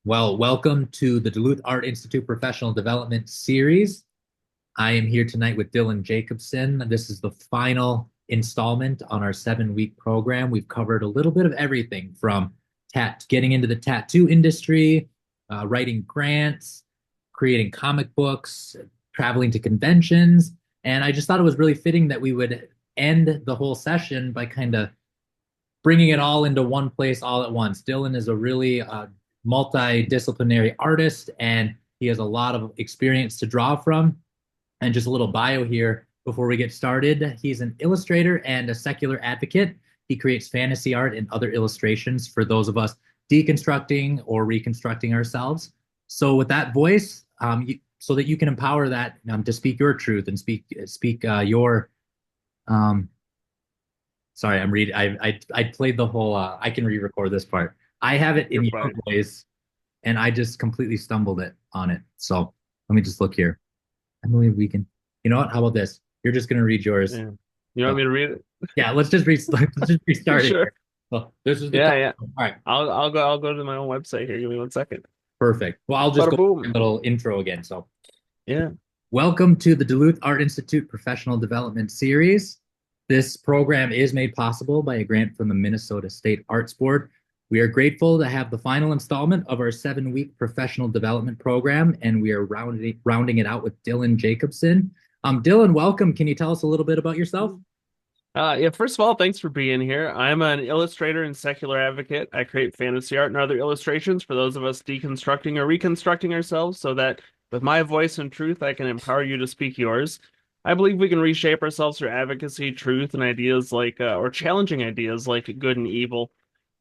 Well, welcome to the Duluth Art Institute Professional Development Series. I am here tonight with Dylan Jacobson. This is the final installment on our 7-week program. We've covered a little bit of everything from getting into the tattoo industry, writing grants, creating comic books, traveling to conventions. And I just thought it was really fitting that we would end the whole session by kind of bringing it all into one place all at once. Dylan is a really multidisciplinary artist, and he has a lot of experience to draw from. And just a little bio here before we get started. He's an illustrator and a secular advocate. He creates fantasy art and other illustrations for those of us deconstructing or reconstructing ourselves. So with that voice, so that you can empower that to speak your truth and speak your um, sorry, I'm reading. I played the whole. I can re-record this part. I have it in You're your fine. voice, and I just completely stumbled it on it. So let me just look here. I believe we can. You know what? How about this? You're just gonna read yours. Yeah. You want So me to read yeah, let's just it? restart it Sure. here. So this is the Yeah, top. yeah. All right, I'll go to my own website here. Give me 1 second. perfect. Well, I'll just Bada go boom. a little intro again. So Yeah. welcome to the Duluth Art Institute Professional Development Series. This program is made possible by a grant from the Minnesota State Arts Board. We are grateful to have the final installment of our 7-week professional development program, and we are rounding it out with Dylan Jacobson. Dylan, welcome. Can you tell us a little bit about yourself? Yeah, first of all, thanks for being here. I'm an illustrator and secular advocate. I create fantasy art and other illustrations for those of us deconstructing or reconstructing ourselves so that with my voice and truth, I can empower you to speak yours. I believe we can reshape ourselves through advocacy, truth, and ideas or challenging ideas like good and evil.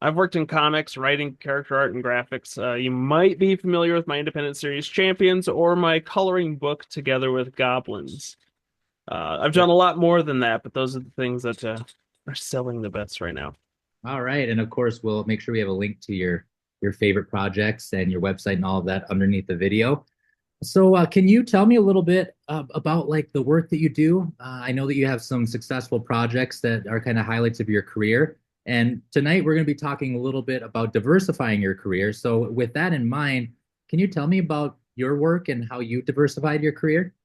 I've worked in comics, writing, character art, and graphics. You might be familiar with my independent series Champions or my coloring book Together with Goblins. I've done a lot more than that, but those are the things that are selling the best right now. All right, and of course, we'll make sure we have a link to your favorite projects and your website and all of that underneath the video. So, can you tell me a little bit about like the work that you do? I know that you have some successful projects that are kind of highlights of your career. And tonight we're going to be talking a little bit about diversifying your career. So, with that in mind, can you tell me about your work and how you diversified your career?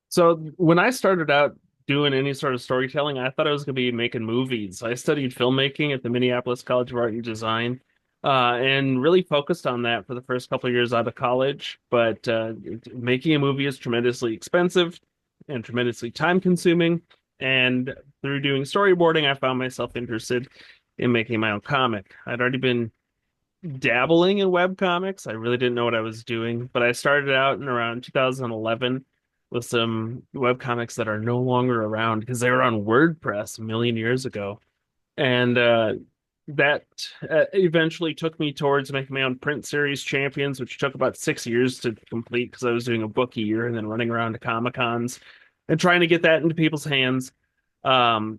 So when I started out doing any sort of storytelling, I thought I was going to be making movies. I studied filmmaking at the Minneapolis College of Art and Design, and really focused on that for the first couple of years out of college. But making a movie is tremendously expensive and tremendously time consuming. And through doing storyboarding, I found myself interested in making my own comic. I'd already been dabbling in web comics. I really didn't know what I was doing, but I started out in around 2011 with some web comics that are no longer around because they were on WordPress a million years ago. And that eventually took me towards making my own print series Champions, which took about 6 years to complete because I was doing a book a year and then running around to Comic Cons and trying to get that into people's hands.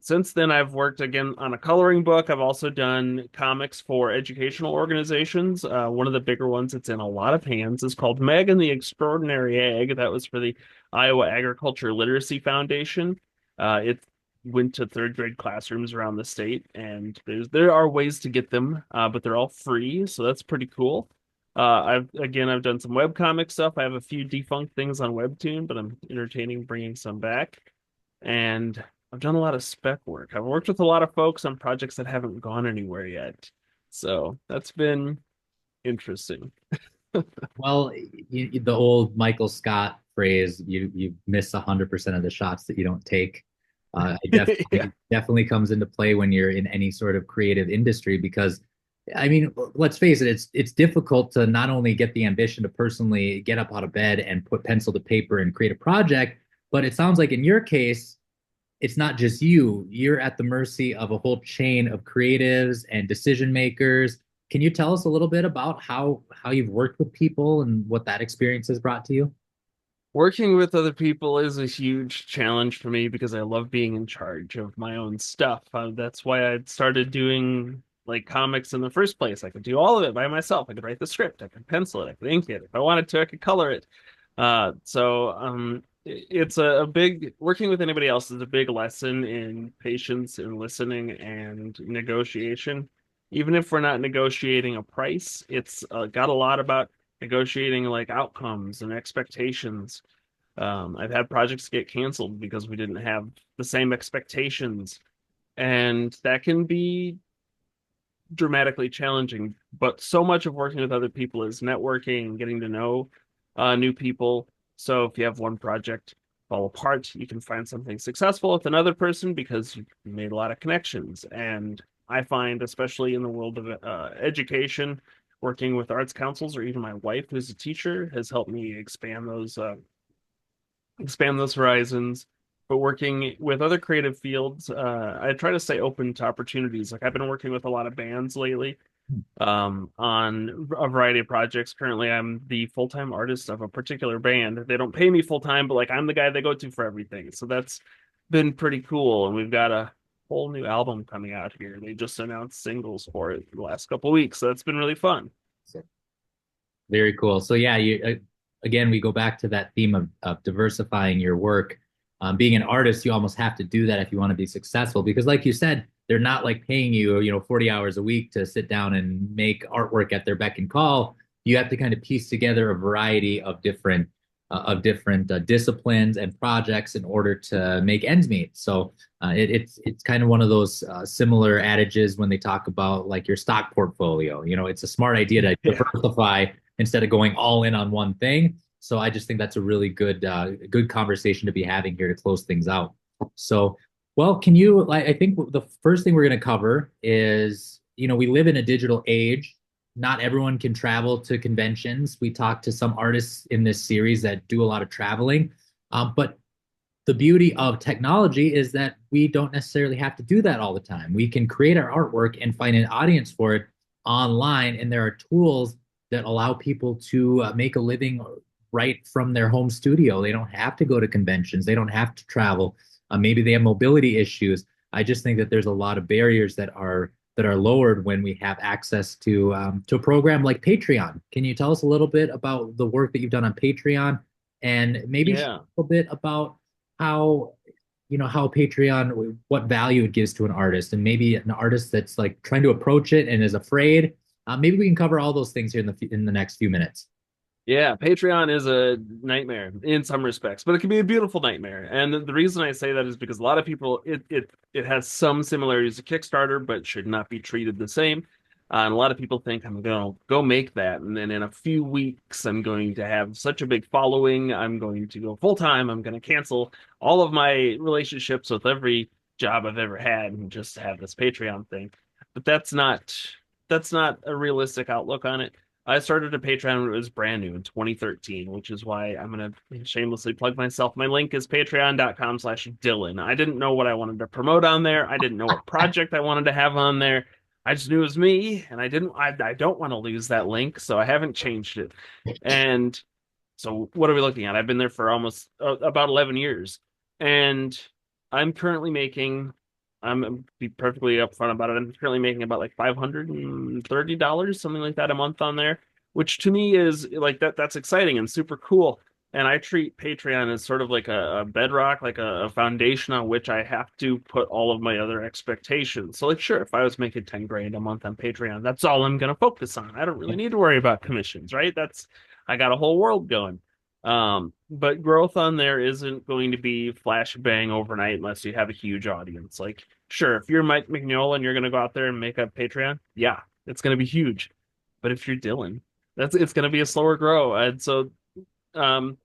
Since then, I've worked again on a coloring book. I've also done comics for educational organizations. One of the bigger ones that's in a lot of hands is called Meg and the Extraordinary Egg. That was for the Iowa Agriculture Literacy Foundation. It went to third grade classrooms around the state, and there are ways to get them, but they're all free, so that's pretty cool. I've done some webcomic stuff. I have a few defunct things on Webtoon, but I'm entertaining bringing some back. And I've done a lot of spec work. I've worked with a lot of folks on projects that haven't gone anywhere yet. So that's been interesting. Well, the old Michael Scott phrase, you miss 100% of the shots that you don't take. It Yeah. definitely comes into play when you're in any sort of creative industry because, I mean, let's face it, it's difficult to not only get the ambition to personally get up out of bed and put pencil to paper and create a project, but it sounds like in your case, it's not just you. You're at the mercy of a whole chain of creatives and decision makers. Can you tell us a little bit about how you've worked with people and what that experience has brought to you? Working with other people is a huge challenge for me because I love being in charge of my own stuff. That's why I started doing like comics in the first place. I could do all of it by myself. I could write the script, I could pencil it, I could ink it. If I wanted to, I could color it. It's a big working with anybody else is a big lesson in patience and listening and negotiation. Even if we're not negotiating a price, it's got a lot about negotiating like outcomes and expectations. I've had projects get canceled because we didn't have the same expectations, and that can be dramatically challenging. But so much of working with other people is networking, getting to know new people. So if you have one project fall apart, you can find something successful with another person because you made a lot of connections. And I find, especially in the world of education, working with arts councils or even my wife, who's a teacher, has helped me expand those horizons. But working with other creative fields, I try to stay open to opportunities. Like I've been working with a lot of bands lately, on a variety of projects. Currently, I'm the full-time artist of a particular band. They don't pay me full-time, but like I'm the guy they go to for everything. So that's been pretty cool. And we've got a whole new album coming out here. They just announced singles for it the last couple of weeks. So that's been really fun. Very cool. So yeah, again, we go back to that theme of diversifying your work. Being an artist, you almost have to do that if you want to be successful, because like you said, they're not like paying you, 40 hours a week to sit down and make artwork at their beck and call. You have to kind of piece together a variety of different disciplines and projects in order to make ends meet. So it's kind of one of those similar adages when they talk about like your stock portfolio. It's a smart idea to Yeah. diversify instead of going all in on one thing. So I just think that's a really good conversation to be having here to close things out. So, well, can you? I think the first thing we're going to cover is, we live in a digital age. Not everyone can travel to conventions. We talked to some artists in this series that do a lot of traveling, but the beauty of technology is that we don't necessarily have to do that all the time. We can create our artwork and find an audience for it online, and there are tools that allow people to make a living right from their home studio. They don't have to go to conventions. They don't have to travel. Maybe they have mobility issues. I just think that there's a lot of barriers that are lowered when we have access to a program like Patreon. Can you tell us a little bit about the work that you've done on Patreon, and maybe share Yeah. a little bit about how how Patreon, what value it gives to an artist, and maybe an artist that's like trying to approach it and is afraid. Maybe we can cover all those things here in the next few minutes. Yeah, Patreon is a nightmare in some respects, but it can be a beautiful nightmare. And the reason I say that is because a lot of people it has some similarities to Kickstarter, but should not be treated the same. And a lot of people think I'm going to go make that, and then in a few weeks I'm going to have such a big following. I'm going to go full time. I'm going to cancel all of my relationships with every job I've ever had and just have this Patreon thing. But that's not a realistic outlook on it. I started a Patreon when it was brand new in 2013, which is why I'm going to shamelessly plug myself. My link is patreon.com/Dylan. I didn't know what I wanted to promote on there. I didn't know what project I wanted to have on there. I just knew it was me, and I don't want to lose that link, so I haven't changed it. And so what are we looking at? I've been there for almost about 11 years, and I'm currently making, I'm gonna be perfectly upfront about it. I'm currently making about like $530, something like that a month on there, which to me is like that's exciting and super cool. And I treat Patreon as sort of like a bedrock, like a foundation on which I have to put all of my other expectations. So like, sure, if I was making 10 grand a month on Patreon, that's all I'm going to focus on. I don't really need to worry about commissions, right? I got a whole world going. But growth on there isn't going to be flash bang overnight unless you have a huge audience. Like, sure, if you're Mike Mignola and you're going to go out there and make a Patreon, yeah, it's going to be huge. But if you're Dylan, it's going to be a slower grow. And so, um,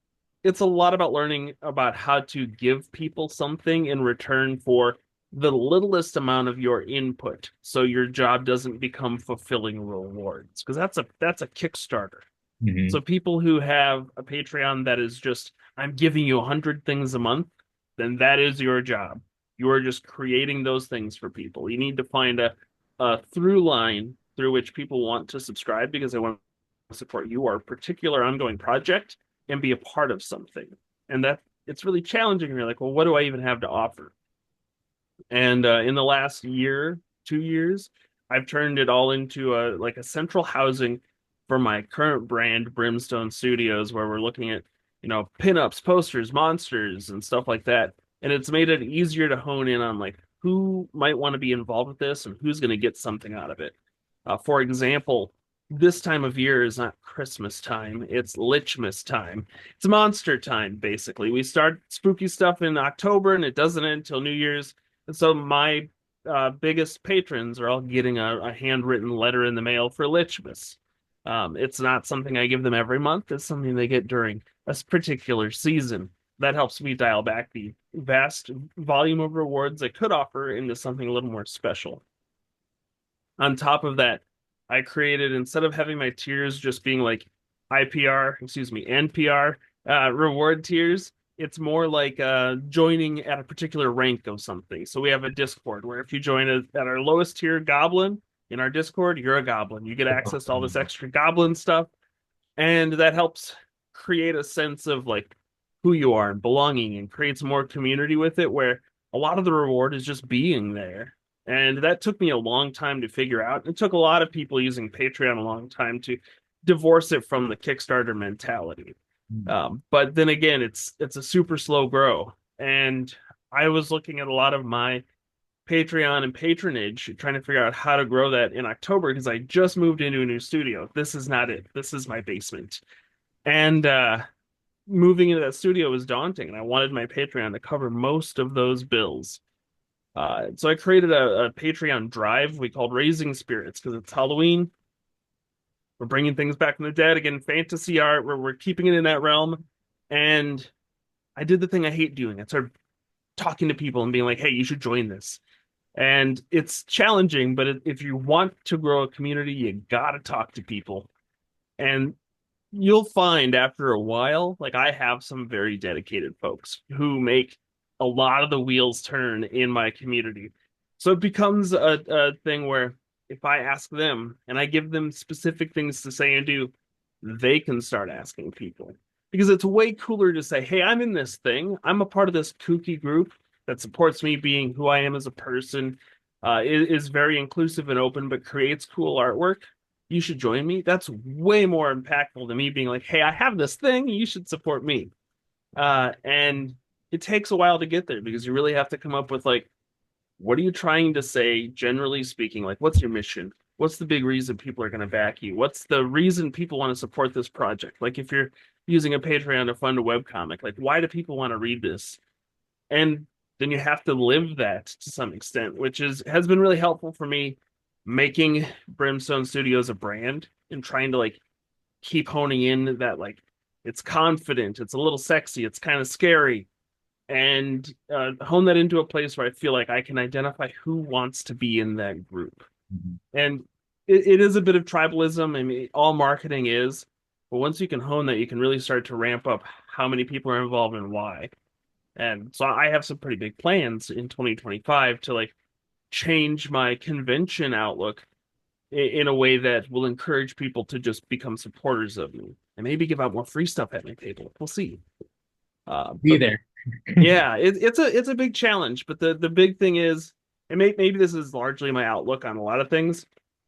it's a lot about learning about how to give people something in return for the littlest amount of your input, so your job doesn't become fulfilling rewards. Because that's a Kickstarter. Mhm. So people who have a Patreon that is just, I'm giving you 100 things a month, then that is your job. You are just creating those things for people. You need to find a through line through which people want to subscribe because they want to support your particular ongoing project and be a part of something. And that it's really challenging. You're like, well, what do I even have to offer? And in the last year, 2 years, I've turned it all into a central housing for my current brand, Brimstone Studios, where we're looking at, pinups, posters, monsters, and stuff like that. And it's made it easier to hone in on like who might want to be involved with this and who's going to get something out of it. For example, this time of year is not Christmas time, it's Lichmas time. It's monster time, basically. We start spooky stuff in October and it doesn't end until New Year's. And so my biggest patrons are all getting a handwritten letter in the mail for Lichmas. It's not something I give them every month, it's something they get during a particular season. That helps me dial back the vast volume of rewards I could offer into something a little more special. On top of that, I created, instead of having my tiers just being like NPR reward tiers, it's more like joining at a particular rank of something. So we have a Discord where if you join at our lowest tier goblin in our Discord, you're a goblin. You get access to all this extra goblin stuff, and that helps create a sense of like who you are and belonging and creates more community with it, where a lot of the reward is just being there. And that took me a long time to figure out. It took a lot of people using Patreon a long time to divorce it from the Kickstarter mentality. But then again, it's a super slow grow. And I was looking at a lot of my Patreon and patronage, trying to figure out how to grow that in October because I just moved into a new studio. This is not it. This is my basement. And moving into that studio was daunting, and I wanted my Patreon to cover most of those bills. So I created a Patreon drive we called Raising Spirits because it's Halloween. We're bringing things back from the dead again, fantasy art, where we're keeping it in that realm. And I did the thing I hate doing. I started talking to people and being like, hey, you should join this. And it's challenging, but if you want to grow a community, you gotta talk to people. And you'll find after a while, like I have some very dedicated folks who make a lot of the wheels turn in my community. So it becomes a thing where if I ask them and I give them specific things to say and do, they can start asking people. Because it's way cooler to say, hey, I'm in this thing. I'm a part of this kooky group that supports me being who I am as a person, is very inclusive and open, but creates cool artwork. You should join me. That's way more impactful than me being like, hey, I have this thing. You should support me. And it takes a while to get there because you really have to come up with like, what are you trying to say, generally speaking? Like, what's your mission? What's the big reason people are going to back you? What's the reason people want to support this project? Like, if you're using a Patreon to fund a webcomic, like, why do people want to read this? And then you have to live that to some extent, which has been really helpful for me making Brimstone Studios a brand and trying to like keep honing in that like it's confident, it's a little sexy, it's kind of scary, and hone that into a place where I feel like I can identify who wants to be in that group. Mhm. And it is a bit of tribalism. I mean, all marketing is, but once you can hone that, you can really start to ramp up how many people are involved and why. And so I have some pretty big plans in 2025 to like change my convention outlook in a way that will encourage people to just become supporters of me and maybe give out more free stuff at my table. We'll see. Be But there. yeah, it's a big challenge. But the big thing is, and maybe this is largely my outlook on a lot of things.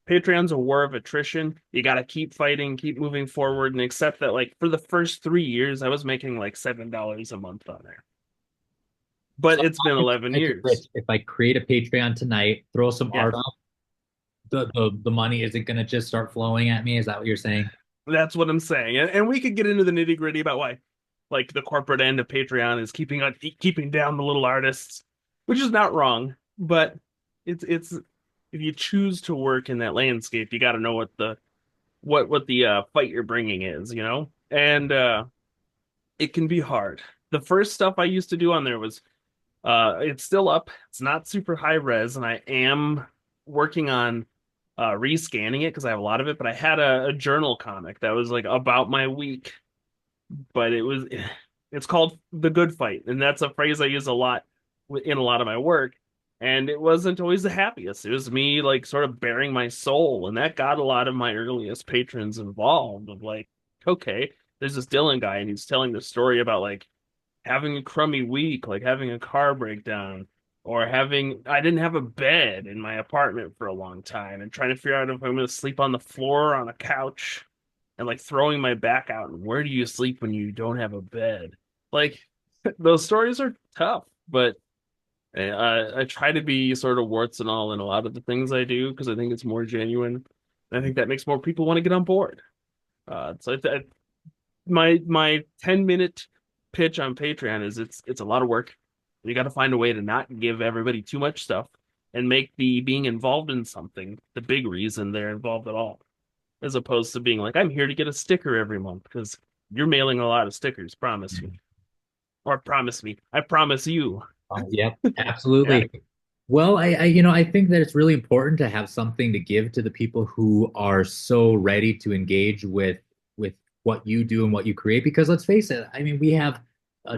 Patreon's a war of attrition. You got to keep fighting, keep moving forward, and accept that like for the first 3 years, I was making like $7 a month on there. But So it's been how 11 much rich years. if I create a Patreon tonight, throw some Yeah, art up, the money isn't gonna just start flowing at me. Is that what you're saying? that's what I'm saying. And we could get into the nitty-gritty about why like the corporate end of Patreon is keeping down the little artists, which is not wrong, but it's if you choose to work in that landscape, you got to know what the fight you're bringing is, you know? And it can be hard. The first stuff I used to do on there was it's still up. It's not super high res, and I am working on rescanning it because I have a lot of it, but I had a journal comic that was like about my week, but it's called The Good Fight, and that's a phrase I use a lot in a lot of my work. And it wasn't always the happiest. It was me like sort of bearing my soul, and that got a lot of my earliest patrons involved of like, okay, there's this Dylan guy and he's telling the story about like having a crummy week, like having a car breakdown, or having I didn't have a bed in my apartment for a long time and trying to figure out if I'm going to sleep on the floor or on a couch and like throwing my back out and where do you sleep when you don't have a bed? Like those stories are tough, but I try to be sort of warts and all in a lot of the things I do because I think it's more genuine. I think that makes more people want to get on board. My 10-minute pitch on Patreon is it's a lot of work. You got to find a way to not give everybody too much stuff and make the being involved in something the big reason they're involved at all, as opposed to being like, I'm here to get a sticker every month because you're mailing a lot of stickers, promise me. Or promise me. I promise you. Yep, Yeah. absolutely. Well, I think that it's really important to have something to give to the people who are so ready to engage with what you do and what you create. Because let's face it, I mean, we have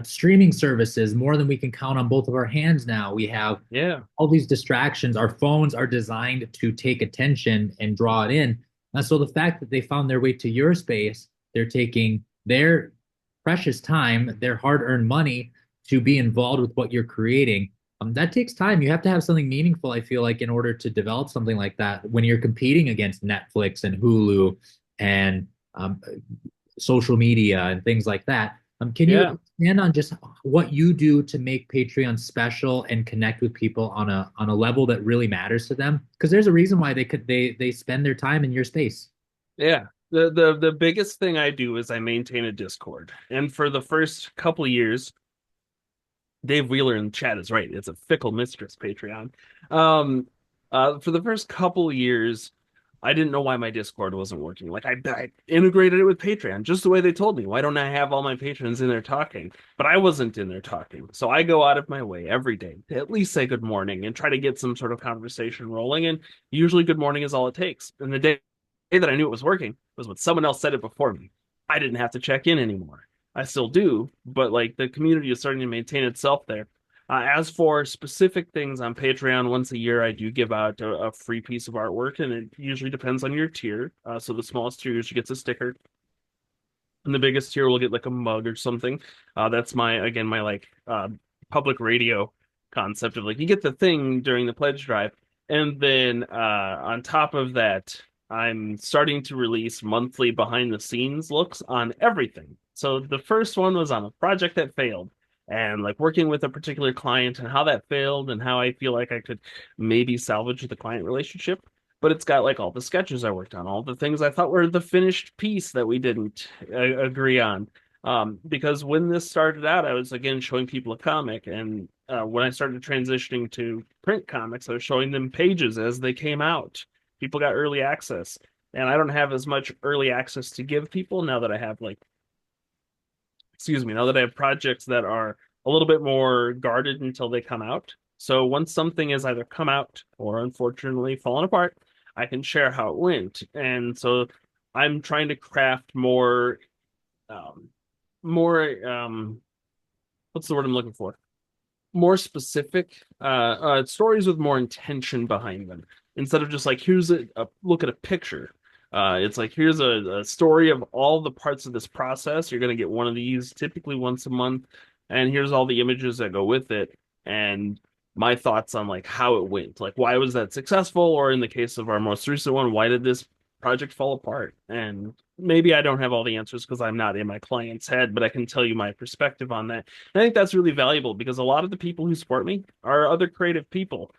streaming services more than we can count on both of our hands now. We have Yeah. all these distractions. Our phones are designed to take attention and draw it in. And so the fact that they found their way to your space, they're taking their precious time, their hard-earned money to be involved with what you're creating. That takes time. You have to have something meaningful, I feel like, in order to develop something like that when you're competing against Netflix and Hulu and social media and things like that. Can you Yeah. expand on just what you do to make Patreon special and connect with people on a level that really matters to them? Because there's a reason why they spend their time in your space. Yeah. The biggest thing I do is I maintain a Discord. And for the first couple of years, Dave Wheeler in the chat is right. It's a fickle mistress, Patreon. Um, for the first couple of years, I didn't know why my Discord wasn't working. Like I integrated it with Patreon just the way they told me. Why don't I have all my patrons in there talking? But I wasn't in there talking. So I go out of my way every day to at least say good morning and try to get some sort of conversation rolling. And usually good morning is all it takes. And the day that I knew it was working was when someone else said it before me. I didn't have to check in anymore. I still do, but like the community is starting to maintain itself there. As for specific things on Patreon, once a year I do give out a free piece of artwork, and it usually depends on your tier. So the smallest tier usually gets a sticker, and the biggest tier will get like a mug or something. That's my like public radio concept of like you get the thing during the pledge drive, and then on top of that, I'm starting to release monthly behind the scenes looks on everything. So the first one was on a project that failed. And like working with a particular client and how that failed and how I feel like I could maybe salvage the client relationship, but it's got like all the sketches I worked on, all the things I thought were the finished piece that we didn't agree on. Because when this started out, I was again showing people a comic, and when I started transitioning to print comics, I was showing them pages as they came out. People got early access, and I don't have as much early access to give people now that I have like, excuse me, now that I have projects that are a little bit more guarded until they come out. So once something has either come out or unfortunately fallen apart, I can share how it went. And so I'm trying to craft um, more, what's the word I'm looking for? More specific stories with more intention behind them instead of just like here's a look at a picture. It's like here's a story of all the parts of this process. You're going to get one of these typically once a month, and here's all the images that go with it and my thoughts on like how it went, like why was that successful, or in the case of our most recent one, why did this project fall apart? And maybe I don't have all the answers because I'm not in my client's head, but I can tell you my perspective on that. I think that's really valuable because a lot of the people who support me are other creative people.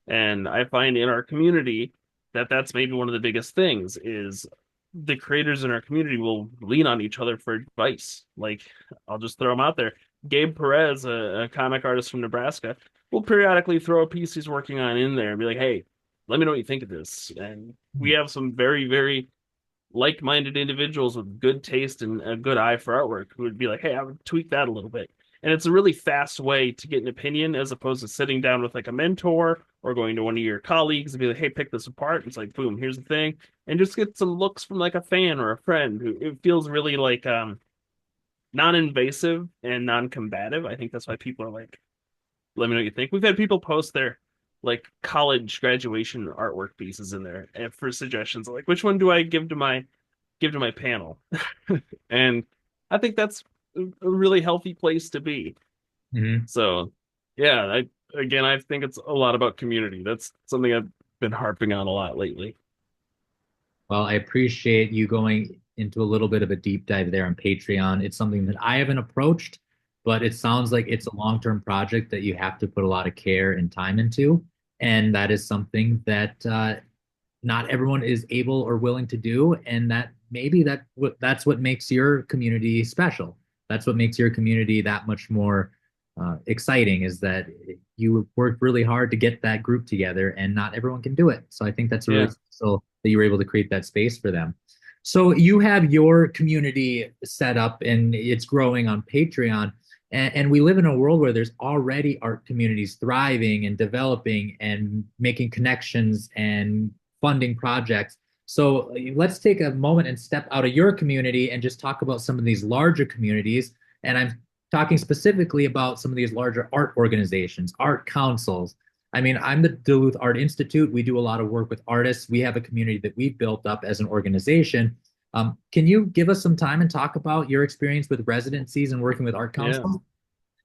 And I find in our community that that's maybe one of the biggest things is the creators in our community will lean on each other for advice. Like I'll just throw them out there. Gabe Perez, a comic artist from Nebraska, will periodically throw a piece he's working on in there and be like, "Hey, let me know what you think of this." And we have some very, very like-minded individuals with good taste and a good eye for artwork who would be like, "Hey, I would tweak that a little bit." And it's a really fast way to get an opinion as opposed to sitting down with like a mentor or going to one of your colleagues and be like, "Hey, pick this apart." It's like, boom, here's the thing, and just get some looks from like a fan or a friend who it feels really like non-invasive and non-combative. I think that's why people are like, "Let me know what you think." We've had people post their like college graduation artwork pieces in there for suggestions, like which one do I give to my panel. And I think that's a really healthy place to be. Mhm. So, yeah, I think it's a lot about community. That's something I've been harping on a lot lately. Well, I appreciate you going into a little bit of a deep dive there on Patreon. It's something that I haven't approached, but it sounds like it's a long-term project that you have to put a lot of care and time into. And that is something that not everyone is able or willing to do, and that maybe that's what makes your community special. That's what makes your community that much more exciting, is that you worked really hard to get that group together, and not everyone can do it. So I think that's really Yeah. special that you were able to create that space for them. So you have your community set up, and it's growing on Patreon. And we live in a world where there's already art communities thriving and developing and making connections and funding projects. So let's take a moment and step out of your community and just talk about some of these larger communities. And I'm talking specifically about some of these larger art organizations, art councils. I mean, I'm the Duluth Art Institute. We do a lot of work with artists. We have a community that we've built up as an organization. Can you give us some time and talk about your experience with residencies and working with art Yeah. councils?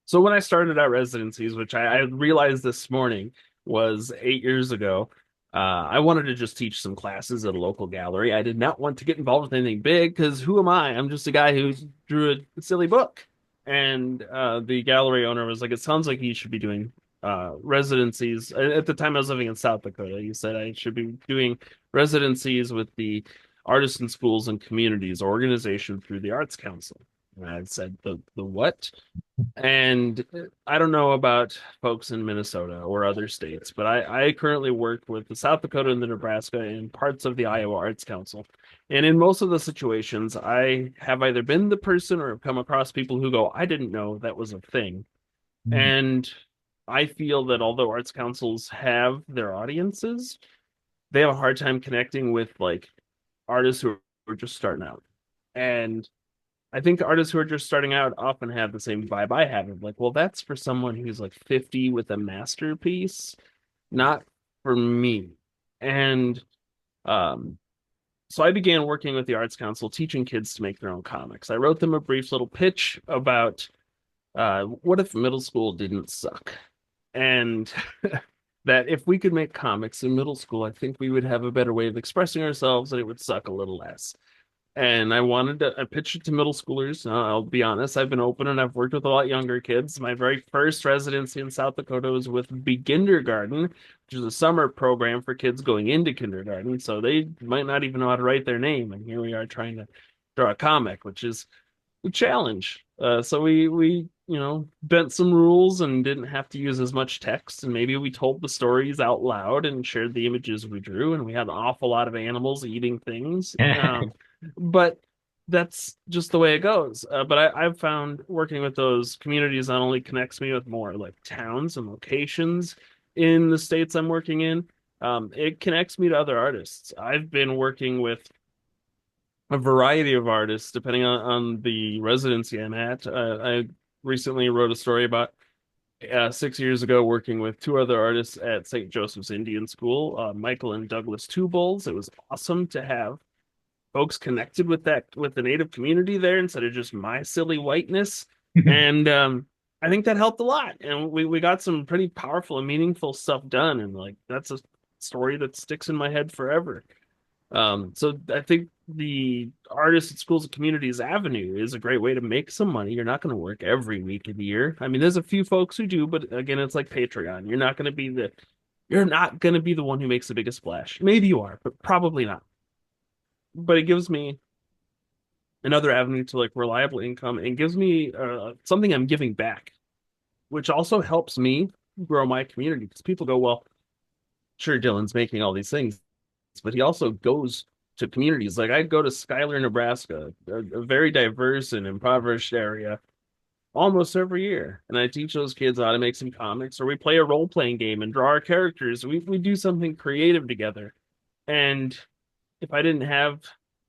So when I started out residencies, which I realized this morning was 8 years ago, I wanted to just teach some classes at a local gallery. I did not want to get involved with anything big because who am I? I'm just a guy who drew a silly book. And the gallery owner was like, "It sounds like you should be doing residencies." At the time, I was living in South Dakota. He said I should be doing residencies with the Artisan Schools and Communities organization through the Arts Council. And I said, the what? And I don't know about folks in Minnesota or other states, but I currently work with the South Dakota and the Nebraska and parts of the Iowa Arts Council. And in most of the situations, I have either been the person or have come across people who go, I didn't know that was a thing. Mm. And I feel that although arts councils have their audiences, they have a hard time connecting with like artists who are just starting out. And I think artists who are just starting out often have the same vibe I have of like, well, that's for someone who's like 50 with a masterpiece, not for me. And um, so I began working with the Arts Council, teaching kids to make their own comics. I wrote them a brief little pitch about what if middle school didn't suck? And that if we could make comics in middle school, I think we would have a better way of expressing ourselves and it would suck a little less. And I pitched it to middle schoolers. I'll be honest, I've been open and I've worked with a lot younger kids. My very first residency in South Dakota was with Begindergarten, which is a summer program for kids going into kindergarten. So they might not even know how to write their name. And here we are trying to draw a comic, which is a challenge. So we bent some rules and didn't have to use as much text. And maybe we told the stories out loud and shared the images we drew. And we had an awful lot of animals eating things. But that's just the way it goes. But I've found working with those communities not only connects me with more like towns and locations in the states I'm working in, it connects me to other artists. I've been working with a variety of artists depending on the residency I'm at. I recently wrote a story about 6 years ago working with two other artists at St. Joseph's Indian School, Michael and Douglas Two Bowls. It was awesome to have folks connected with the native community there instead of just my silly whiteness. And I think that helped a lot. And we got some pretty powerful and meaningful stuff done. And like that's a story that sticks in my head forever. So I think the Artists at Schools and Communities Avenue is a great way to make some money. You're not going to work every week of the year. I mean, there's a few folks who do, but again, it's like Patreon. You're not going to be the one who makes the biggest splash. Maybe you are, but probably not. But it gives me another avenue to like reliable income and gives me something I'm giving back, which also helps me grow my community because people go, well, sure, Dylan's making all these things, but he also goes to communities. Like I go to Schuyler, Nebraska, a very diverse and impoverished area, almost every year. And I teach those kids how to make some comics, or we play a role-playing game and draw our characters. We do something creative together. And if I didn't have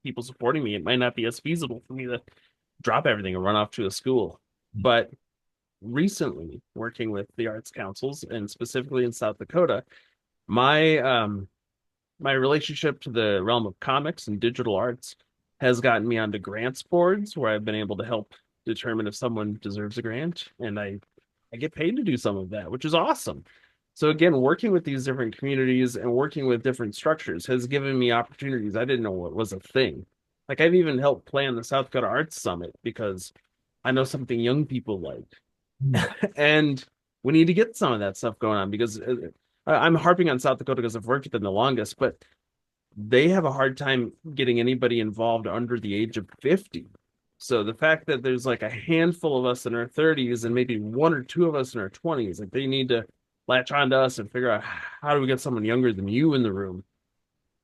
people supporting me, it might not be as feasible for me to drop everything and run off to a school. But recently, working with the arts councils and specifically in South Dakota, my my relationship to the realm of comics and digital arts has gotten me onto grants boards where I've been able to help determine if someone deserves a grant, and I get paid to do some of that, which is awesome. So again, working with these different communities and working with different structures has given me opportunities I didn't know what was a thing. Like I've even helped plan the South Dakota Arts Summit because I know something young people like. And we need to get some of that stuff going on because I'm harping on South Dakota because I've worked with them the longest, but they have a hard time getting anybody involved under the age of 50. So the fact that there's like a handful of us in our 30s and maybe one or two of us in our 20s, like they need to latch on to us and figure out how do we get someone younger than you in the room.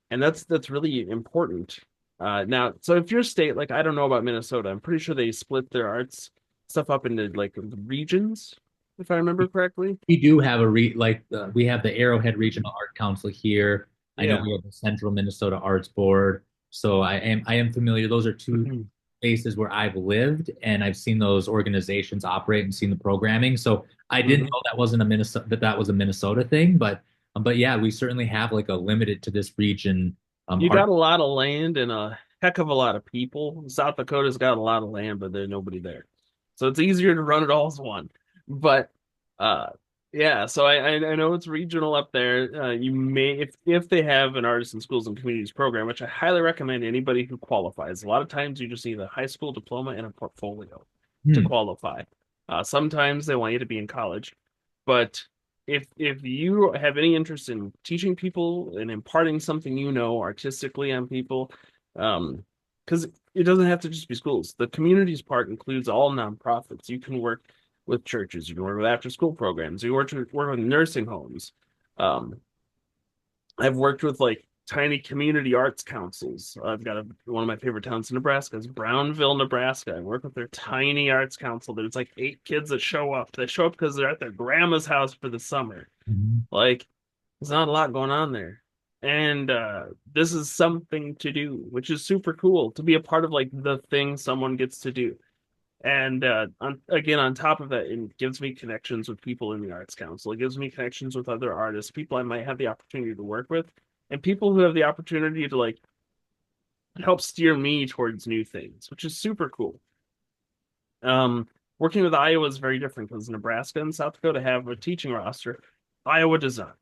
And that's really important. Now, so if your state, like I don't know about Minnesota, I'm pretty sure they split their arts stuff up into like regions, if I remember correctly. We do have we have the Arrowhead Regional Art Council here. I know Yeah. we have the Central Minnesota Arts Board. So I am familiar. Those are two Mhm. spaces where I've lived and I've seen those organizations operate and seen the programming. So I didn't Mhm. know that wasn't a Minnesota that was a Minnesota thing, but yeah, we certainly have like a limited to this region You art. got a lot of land and a heck of a lot of people. South Dakota's got a lot of land, but there's nobody there. So it's easier to run it all as one. But uh yeah, so I know it's regional up there. You may if they have an artists in schools and communities program, which I highly recommend anybody who qualifies. A lot of times you just need a high school diploma and a portfolio to Hmm. qualify. Sometimes they want you to be in college, but if you have any interest in teaching people and imparting something you know artistically on people, because it doesn't have to just be schools. The communities part includes all nonprofits. You can work with churches, you can work with after school programs, you work with nursing homes. Um, I've worked with like tiny community arts councils. I've got one of my favorite towns in Nebraska is Brownville, Nebraska. I work with their tiny arts council. There's like 8 kids that show up. They show up because they're at their grandma's house for the summer. Mhm. Like, there's not a lot going on there. And this is something to do, which is super cool to be a part of like the thing someone gets to do. And again, on top of that, it gives me connections with people in the Arts Council. It gives me connections with other artists, people I might have the opportunity to work with, and people who have the opportunity to like help steer me towards new things, which is super cool. Um, Working with Iowa is very different because Nebraska and South Dakota have a teaching roster. Iowa does not.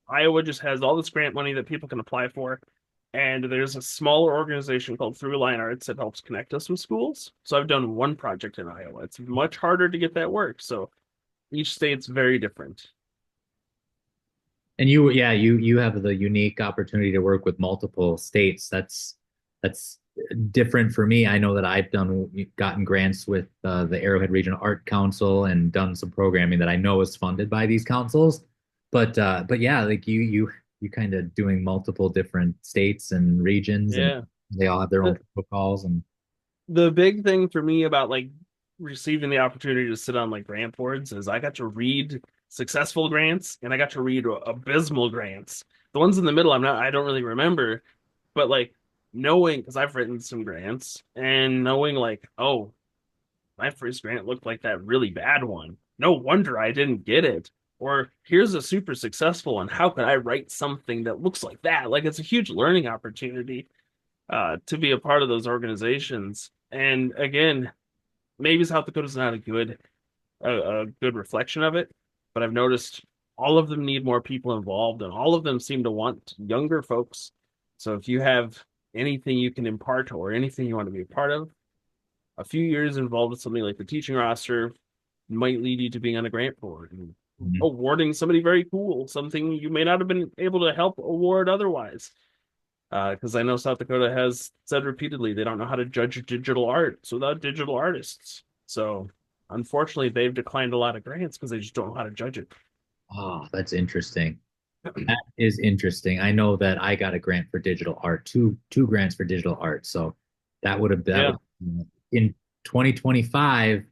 Iowa just has all this grant money that people can apply for. And there's a smaller organization called Throughline Arts that helps connect us with schools. So I've done one project in Iowa. It's much harder to get that work. So each state's very different. And yeah, you have the unique opportunity to work with multiple states. That's different for me. I know that I've gotten grants with the Arrowhead Regional Art Council and done some programming that I know is funded by these councils. But yeah, like you kind of doing multiple different states and regions, and Yeah. they all have their own The, protocols. And the big thing for me about like receiving the opportunity to sit on like grant boards is I got to read successful grants and I got to read abysmal grants. The ones in the middle I don't really remember, but like knowing because I've written some grants and knowing like, oh, my first grant looked like that really bad one. No wonder I didn't get it. Or here's a super successful one. How could I write something that looks like that? Like it's a huge learning opportunity to be a part of those organizations. And again, maybe South Dakota's not a good reflection of it, but I've noticed all of them need more people involved, and all of them seem to want younger folks. So if you have anything you can impart or anything you want to be a part of, a few years involved with something like the teaching roster might lead you to being on a grant board and Mhm. awarding somebody very cool, something you may not have been able to help award otherwise. Because I know South Dakota has said repeatedly they don't know how to judge digital arts without digital artists. So unfortunately, they've declined a lot of grants because they just don't know how to judge it. Oh, that's interesting. That is interesting. I know that I got a grant for digital art, two grants for digital art. So that Yeah. would in 2025,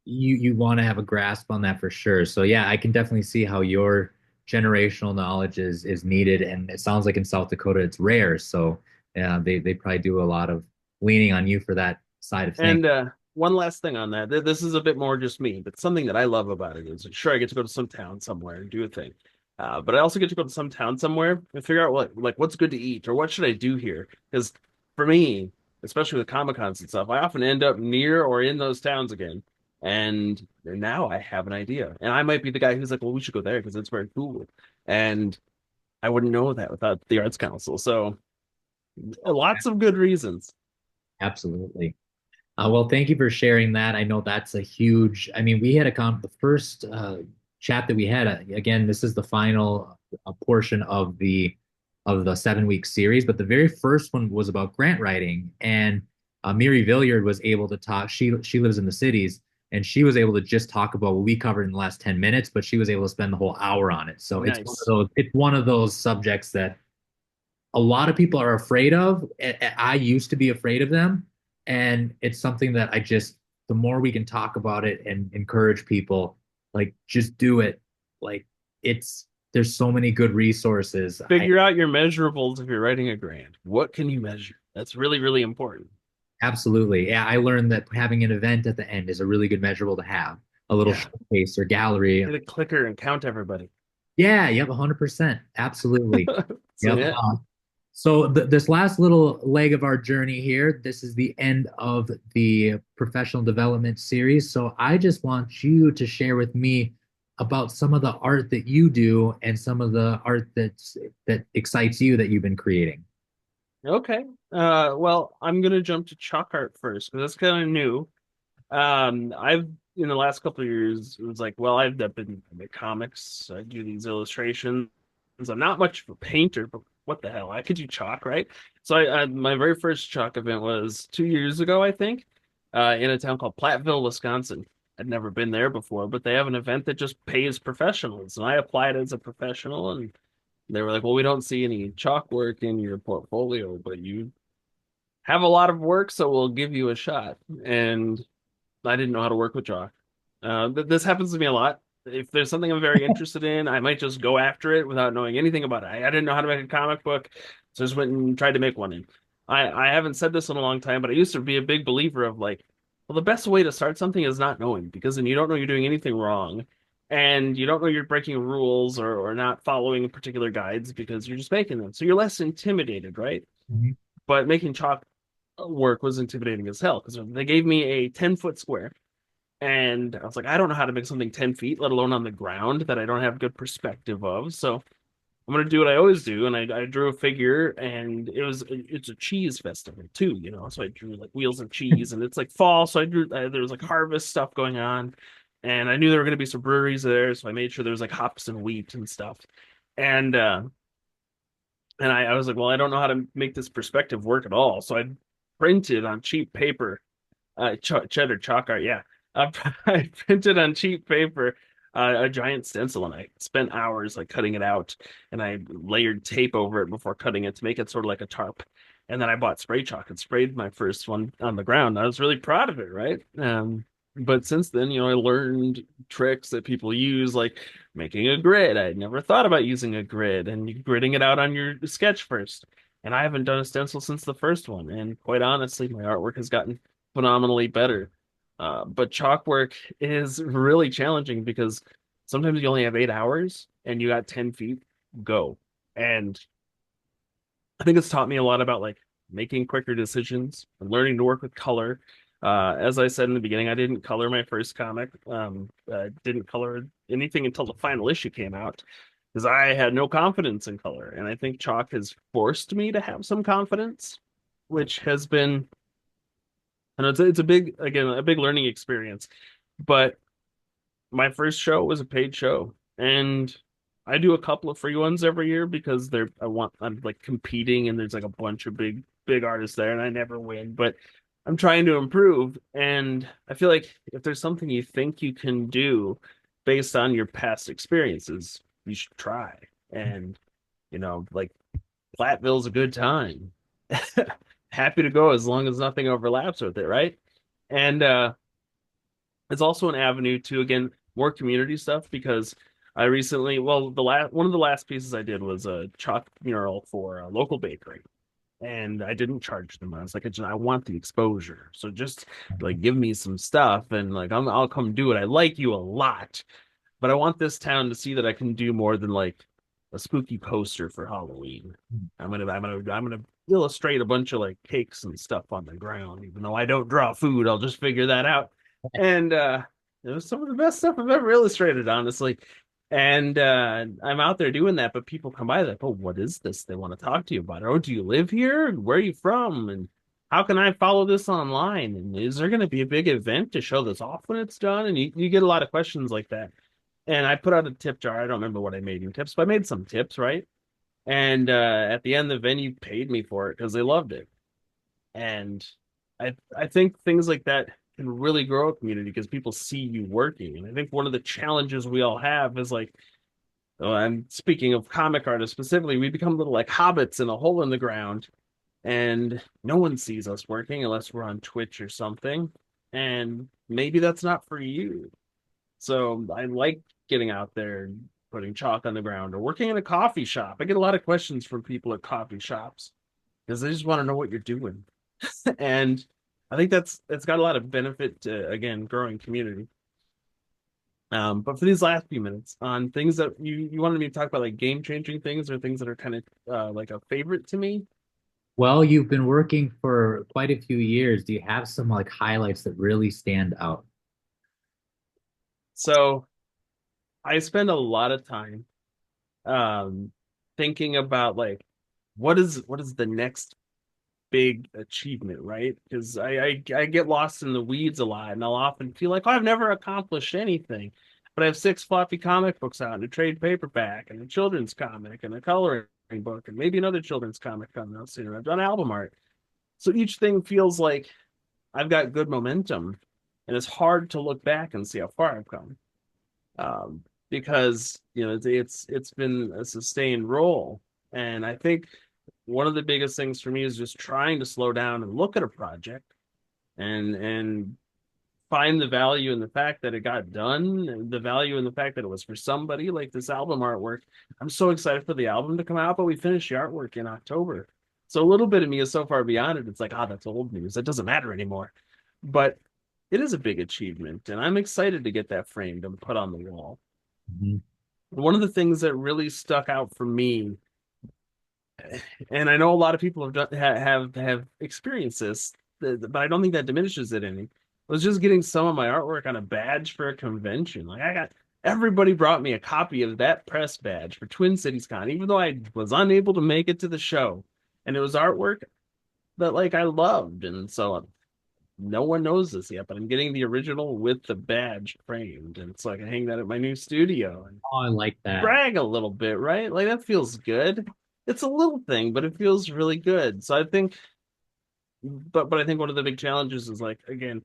you want to have a grasp on that for sure. So yeah, I can definitely see how your generational knowledge is needed, and it sounds like in South Dakota it's rare. So yeah, they probably do a lot of leaning on you for that side of things. And one last thing on that. This is a bit more just me, but something that I love about it is sure I get to go to some town somewhere and do a thing. But I also get to go to some town somewhere and figure out what's good to eat or what should I do here. Because for me, especially with Comic Cons and stuff, I often end up near or in those towns again. And now I have an idea. And I might be the guy who's like, well, we should go there because it's very cool. And I wouldn't know that without the Arts Council. So lots of good reasons. Absolutely. Well, thank you for sharing that. I know that's a huge. I mean, we had the first chat that we had. Again, this is the final portion of the of the 7 week series. But the very first one was about grant writing, and Miri Villiard was able to talk. She lives in the cities, and she was able to just talk about what we covered in the last 10 minutes, but she was able to spend the whole hour on it. So Nice. it's one of those subjects that a lot of people are afraid of. I used to be afraid of them, and it's something that the more we can talk about it and encourage people, like just do it. Like there's so many good resources. I Figure out your measurables if you're writing a grant. What can you measure? That's really, really important. Absolutely. Yeah, I learned that having an event at the end is a really good measurable to have. A little Yeah. showcase or gallery. Hit a clicker and count everybody. Yeah, yep, 100%. Absolutely. So Yep. yeah. So this last little leg of our journey here, this is the end of the professional development series. So I just want you to share with me about some of the art that you do and some of the art that excites you that you've been creating. Okay. Well, I'm gonna jump to chalk art first because that's kind of new. I've in the last couple of years, it was like, well, I've been I make comics. I do these illustrations. I'm not much of a painter, but what the hell? I could do chalk, right? So my very first chalk event was 2 years ago, I think, in a town called Platteville, Wisconsin. I'd never been there before, but they have an event that just pays professionals, and I applied as a professional, and they were like, "Well, we don't see any chalk work in your portfolio, but you have a lot of work, so we'll give you a shot." And I didn't know how to work with chalk. This happens to me a lot. If there's something I'm very interested in, I might just go after it without knowing anything about it. I didn't know how to make a comic book, so I just went and tried to make one. And I haven't said this in a long time, but I used to be a big believer of like, well, the best way to start something is not knowing, because then you don't know you're doing anything wrong, and you don't know you're breaking rules or not following particular guides because you're just making them. So you're less intimidated, right? Mhm. But making chalk work was intimidating as hell because they gave me a 10-foot square. And I was like, I don't know how to make something 10 feet, let alone on the ground that I don't have good perspective of. So I'm gonna do what I always do, and I drew a figure, and it's a cheese festival too, you know. So I drew like wheels of cheese, and it's like fall, so I drew there was like harvest stuff going on, and I knew there were gonna be some breweries there, so I made sure there was like hops and wheat and stuff, and I was like, well, I don't know how to make this perspective work at all, so I printed on cheap paper cheddar chalk art, yeah. I printed on cheap paper a giant stencil, and I spent hours like cutting it out, and I layered tape over it before cutting it to make it sort of like a tarp. And then I bought spray chalk and sprayed my first one on the ground. I was really proud of it, right? But since then, I learned tricks that people use, like making a grid. I had never thought about using a grid and gridding it out on your sketch first. And I haven't done a stencil since the first one. And quite honestly, my artwork has gotten phenomenally better. But chalk work is really challenging because sometimes you only have 8 hours and you got 10 feet, go. And I think it's taught me a lot about like making quicker decisions and learning to work with color. As I said in the beginning, I didn't color my first comic. Didn't color anything until the final issue came out because I had no confidence in color. And I think chalk has forced me to have some confidence, which has been, I know it's a big, again, a big learning experience. But my first show was a paid show, and I do a couple of free ones every year because I'm like competing, and there's like a bunch of big artists there, and I never win, but I'm trying to improve. And I feel like if there's something you think you can do based on your past experiences, you should try. And like Platteville's a good time. Happy to go as long as nothing overlaps with it, right? And it's also an avenue to, again, more community stuff because I recently, well, the last one of the last pieces I did was a chalk mural for a local bakery, and I didn't charge them. I was like, I want the exposure, so just like give me some stuff, and like I'll come do it. I like you a lot, but I want this town to see that I can do more than like a spooky poster for Halloween. I'm gonna illustrate a bunch of like cakes and stuff on the ground. Even though I don't draw food, I'll just figure that out. And it was some of the best stuff I've ever illustrated, honestly. And I'm out there doing that, but people come by like, oh, what is this? They want to talk to you about it. Oh, do you live here? Where are you from? And how can I follow this online? And is there going to be a big event to show this off when it's done? And you get a lot of questions like that. And I put out a tip jar. I don't remember what I made in tips, but I made some tips, right? And at the end, the venue paid me for it because they loved it. And I think things like that can really grow a community because people see you working. And I think one of the challenges we all have is like, oh, I'm speaking of comic artists specifically, we become little like hobbits in a hole in the ground, and no one sees us working unless we're on Twitch or something. And maybe that's not for you. So I like getting out there and putting chalk on the ground or working in a coffee shop. I get a lot of questions from people at coffee shops because they just want to know what you're doing. And I think that's got a lot of benefit to, again, growing community. But for these last few minutes on things that you wanted me to talk about, like game changing things or things that are kind of like a favorite to me. Well, you've been working for quite a few years. Do you have some like highlights that really stand out? So I spend a lot of time um thinking about like what is the next big achievement, right? Because I get lost in the weeds a lot, and I'll often feel like, oh, I've never accomplished anything. But I have six floppy comic books out, and a trade paperback, and a children's comic, and a coloring book, and maybe another children's comic coming out soon. I've done album art. So each thing feels like I've got good momentum, and it's hard to look back and see how far I've come. Because it's been a sustained role, and I think one of the biggest things for me is just trying to slow down and look at a project and find the value in the fact that it got done, and the value in the fact that it was for somebody like this album artwork. I'm so excited for the album to come out, but we finished the artwork in October. So a little bit of me is so far beyond it. It's like, ah, that's old news. That doesn't matter anymore. But it is a big achievement, and I'm excited to get that framed and put on the wall. Mhm. One of the things that really stuck out for me, and I know a lot of people have experienced this, but I don't think that diminishes it any. Was just getting some of my artwork on a badge for a convention. Like I got everybody brought me a copy of that press badge for Twin Cities Con, even though I was unable to make it to the show. And it was artwork that like I loved, and so no one knows this yet, but I'm getting the original with the badge framed, and so I can hang that at my new studio and Oh, I like that. brag a little bit, right? Like that feels good. It's a little thing, but it feels really good. So I think, but I think one of the big challenges is like again,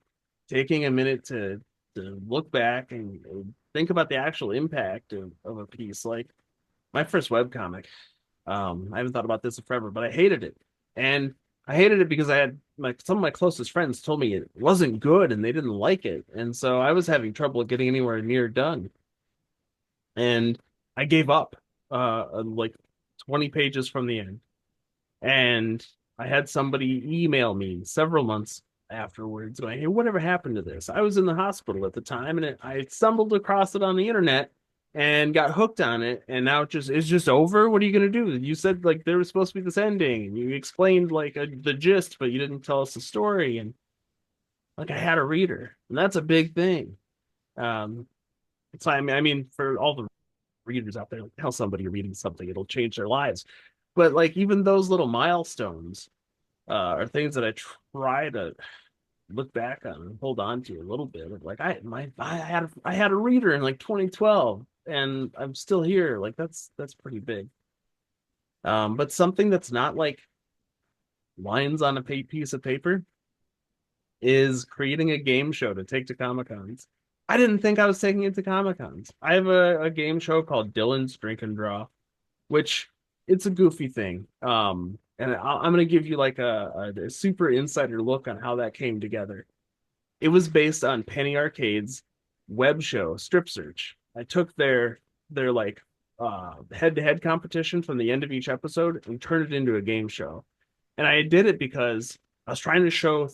taking a minute to look back and think about the actual impact of a piece. Like my first webcomic, I haven't thought about this in forever, but I hated it, and I hated it because I had some of my closest friends told me it wasn't good and they didn't like it, and so I was having trouble getting anywhere near done, and I gave up like 20 pages from the end. And I had somebody email me several months afterwards going, hey, whatever happened to this? I was in the hospital at the time, and I stumbled across it on the internet and got hooked on it, and now it's just over. What are you gonna do? You said like there was supposed to be this ending, and you explained like the gist, but you didn't tell us the story. And like I had a reader, and that's a big thing. Um, so I mean, for all the readers out there, like, tell somebody you're reading something, it'll change their lives. But like even those little milestones are things that I try to look back on and hold on to a little bit of like I had a reader in like 2012 and I'm still here. Like that's pretty big. But something that's not like lines on a piece of paper is creating a game show to take to Comic Cons. I didn't think I was taking it to Comic Cons. I have a game show called Dylan's Drink and Draw, which it's a goofy thing. And I'm going to give you like a super insider look on how that came together. It was based on Penny Arcade's web show, Strip Search. I took their like head-to-head competition from the end of each episode and turned it into a game show. And I did it because I was trying to show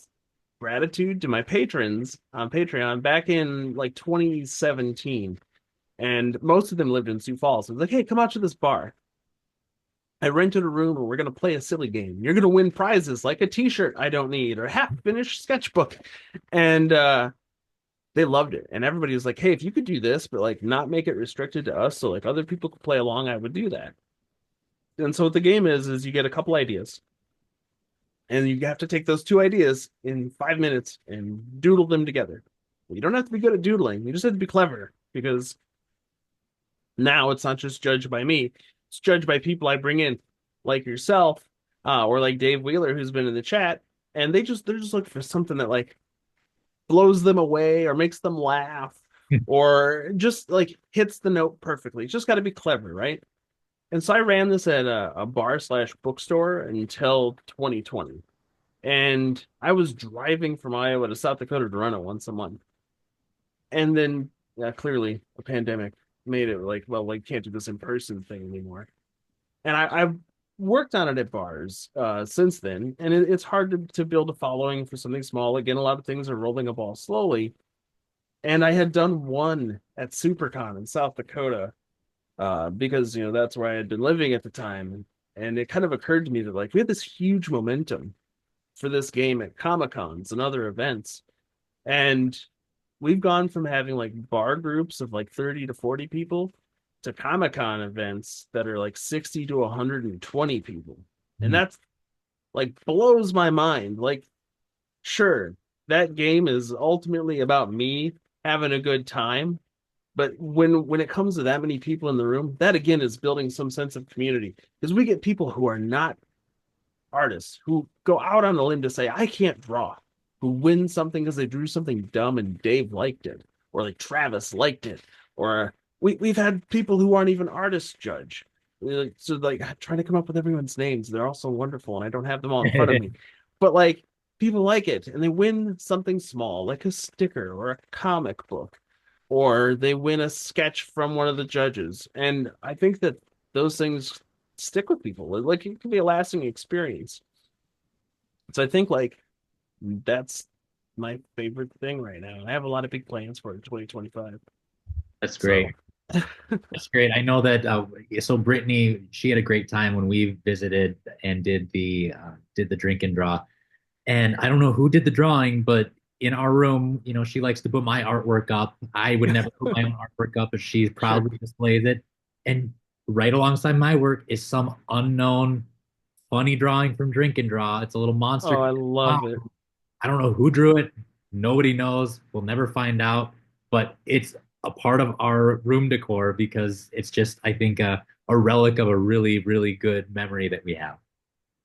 gratitude to my patrons on Patreon back in like 2017. And most of them lived in Sioux Falls. I was like, hey, come out to this bar. I rented a room and we're going to play a silly game. You're going to win prizes like a t-shirt I don't need or a half-finished sketchbook. And they loved it. And everybody was like, hey, if you could do this, but like not make it restricted to us so like other people could play along, I would do that. And so what the game is you get a couple ideas. And you have to take those two ideas in 5 minutes and doodle them together. You don't have to be good at doodling. You just have to be clever because now it's not just judged by me. it's judged by people I bring in, like yourself, or like Dave Wheeler, who's been in the chat, and they're just looking for something that like blows them away or makes them laugh or just like hits the note perfectly. It's just got to be clever, right? And so I ran this at a bar slash bookstore until 2020. And I was driving from Iowa to South Dakota to run it once a month. And then clearly a pandemic made it like, well, like can't do this in person thing anymore. And I've worked on it at bars since then, and it's hard to build a following for something small. Again, a lot of things are rolling a ball slowly. And I had done one at SuperCon in South Dakota because that's where I had been living at the time, and it kind of occurred to me that like we had this huge momentum for this game at Comic Cons and other events, and we've gone from having like bar groups of like 30 to 40 people to Comic Con events that are like 60 to 120 people. And that's like blows my mind. Like, sure, that game is ultimately about me having a good time. But when it comes to that many people in the room, that again is building some sense of community. Because we get people who are not artists who go out on a limb to say, I can't draw, who win something because they drew something dumb and Dave liked it, or like Travis liked it, or we've had people who aren't even artists judge. So like trying to come up with everyone's names. They're all so wonderful, and I don't have them all in front of me. But like people like it and they win something small, like a sticker or a comic book, or they win a sketch from one of the judges. And I think that those things stick with people. Like it can be a lasting experience. So I think like that's my favorite thing right now. I have a lot of big plans for 2025. That's So great. That's great. I know that so Brittany, she had a great time when we visited and did the drink and draw. And I don't know who did the drawing, but in our room, she likes to put my artwork up. I would never put my own artwork up, but she sure. proudly displays it. And right alongside my work is some unknown funny drawing from Drink and Draw. It's a little Oh, monster. I love it. I don't know who drew it. Nobody knows. We'll never find out. But it's a part of our room decor because it's just, I think, a relic of a really, really good memory that we have.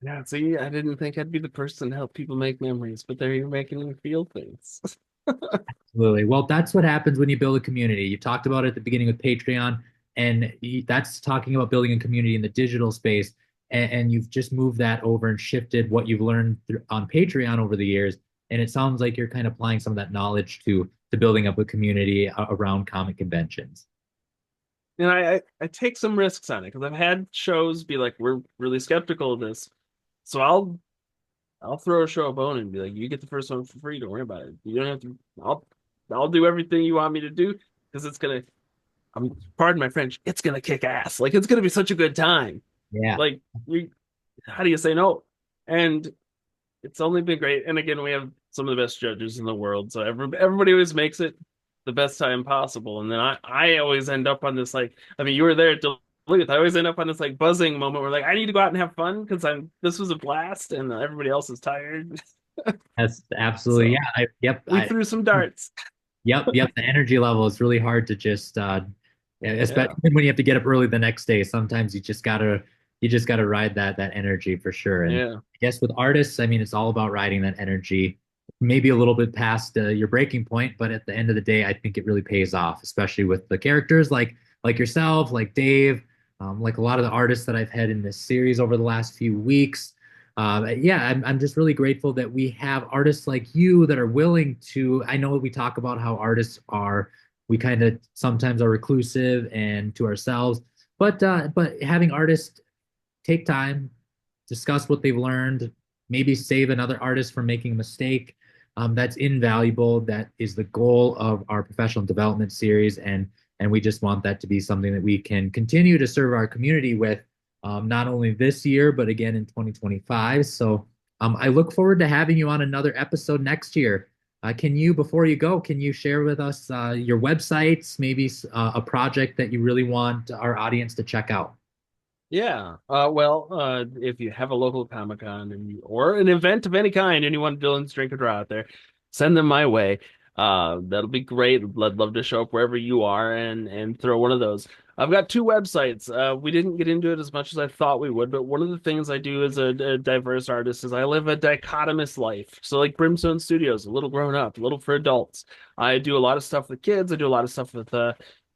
Yeah, see, I didn't think I'd be the person to help people make memories, but there you're making me feel things. Absolutely. Well, that's what happens when you build a community. You talked about it at the beginning with Patreon, and that's talking about building a community in the digital space. And you've just moved that over and shifted what you've learned on Patreon over the years. And it sounds like you're kind of applying some of that knowledge to building up a community around comic conventions. And I take some risks on it because I've had shows be like, we're really skeptical of this. So I'll throw a show a bone and be like, you get the first one for free. Don't worry about it. You don't have to. I'll do everything you want me to do because it's gonna. Pardon my French. It's gonna kick ass. Like it's gonna be such a good time. Yeah. Like how do you say no? And it's only been great. And again, we have some of the best judges in the world, so everybody always makes it the best time possible. And then I always end up on this like, I mean, you were there at Duluth. I always end up on this like buzzing moment where like I need to go out and have fun because this was a blast and everybody else is tired. That's absolutely, So yeah. Yep. we threw some darts. Yep. The energy level is really hard to just, Yeah. especially when you have to get up early the next day. Sometimes you just gotta ride that energy for sure. And Yeah. I guess with artists, I mean, it's all about riding that energy, maybe a little bit past your breaking point, but at the end of the day, I think it really pays off, especially with the characters like yourself, like Dave, like a lot of the artists that I've had in this series over the last few weeks. Yeah, I'm just really grateful that we have artists like you that are willing to. I know we talk about how artists are, we kind of sometimes are reclusive and to ourselves, but having artists take time, discuss what they've learned, maybe save another artist from making a mistake. That's invaluable. That is the goal of our professional development series, and we just want that to be something that we can continue to serve our community with, not only this year but again in 2025. So I look forward to having you on another episode next year. Can you, before you go, can you share with us your websites, maybe a project that you really want our audience to check out? Yeah. If you have a local Comic Con or an event of any kind and you want Dylan's Drink or Draw out there, send them my way. That'll be great. I'd love to show up wherever you are and throw one of those. I've got two websites. We didn't get into it as much as I thought we would, but one of the things I do as a diverse artist is I live a dichotomous life. So, like Brimstone Studios, a little grown up, a little for adults. I do a lot of stuff with kids. I do a lot of stuff with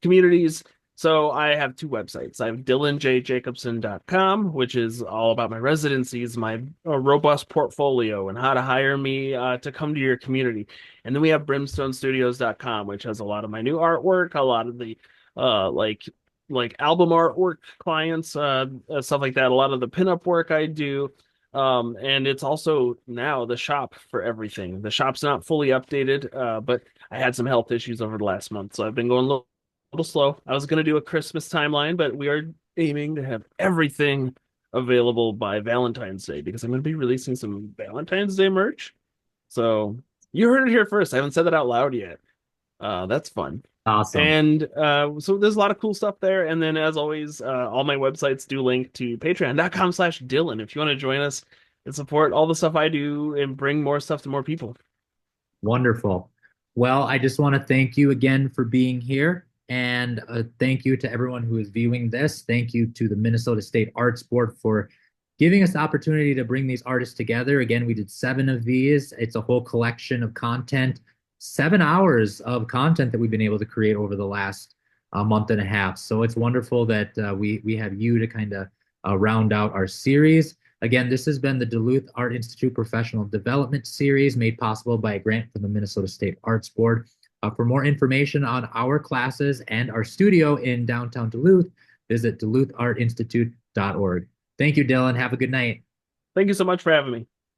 communities. So I have two websites. I have dylanjacobson.com, which is all about my residencies, my robust portfolio, and how to hire me to come to your community. And then we have brimstonestudios.com, which has a lot of my new artwork, a lot of the uh like album artwork clients, stuff like that. A lot of the pinup work I do. And it's also now the shop for everything. The shop's not fully updated, but I had some health issues over the last month, so I've been going a little slow. I was going to do a Christmas timeline, but we are aiming to have everything available by Valentine's Day because I'm going to be releasing some Valentine's Day merch. So you heard it here first. I haven't said that out loud yet. That's fun. Awesome. And so there's a lot of cool stuff there. And then as always, all my websites do link to patreon.com/Dylan if you want to join us and support all the stuff I do and bring more stuff to more people. Wonderful. Well, I just want to thank you again for being here. And thank you to everyone who is viewing this. Thank you to the Minnesota State Arts Board for giving us the opportunity to bring these artists together. Again, we did 7 of these. It's a whole collection of content, 7 hours of content that we've been able to create over the last month and a half. So it's wonderful that we have you to kind of round out our series. Again, this has been the Duluth Art Institute Professional Development Series made possible by a grant from the Minnesota State Arts Board. For more information on our classes and our studio in downtown Duluth, visit duluthartinstitute.org. Thank you, Dylan. Have a good night. Thank you so much for having me.